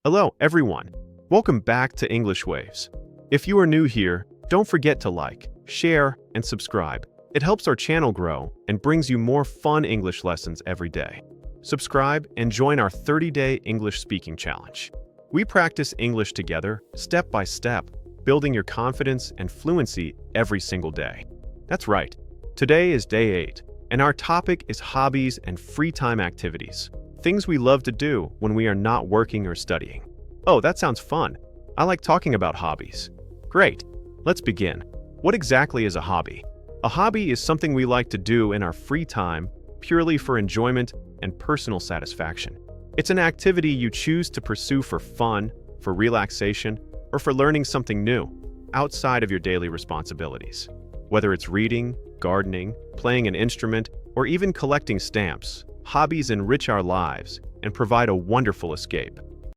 Hello, everyone. Welcome back to EnglishWaves. If you are new here, don't forget to like, share, and subscribe. It helps our channel grow and brings you more fun English lessons every day. Subscribe and join our 30-day English speaking challenge. We practice English together, step by step, building your confidence and fluency every single day. That's right. Today is day 8, and our topic is hobbies and free time activities. Things we love to do when we are not working or studying. Oh, that sounds fun. I like talking about hobbies. Great. Let's begin. What exactly is a hobby? A hobby is something we like to do in our free time, purely for enjoyment and personal satisfaction. It's an activity you choose to pursue for fun, for relaxation, or for learning something new, outside of your daily responsibilities. Whether it's reading, gardening, playing an instrument, or even collecting stamps, hobbies enrich our lives and provide a wonderful escape.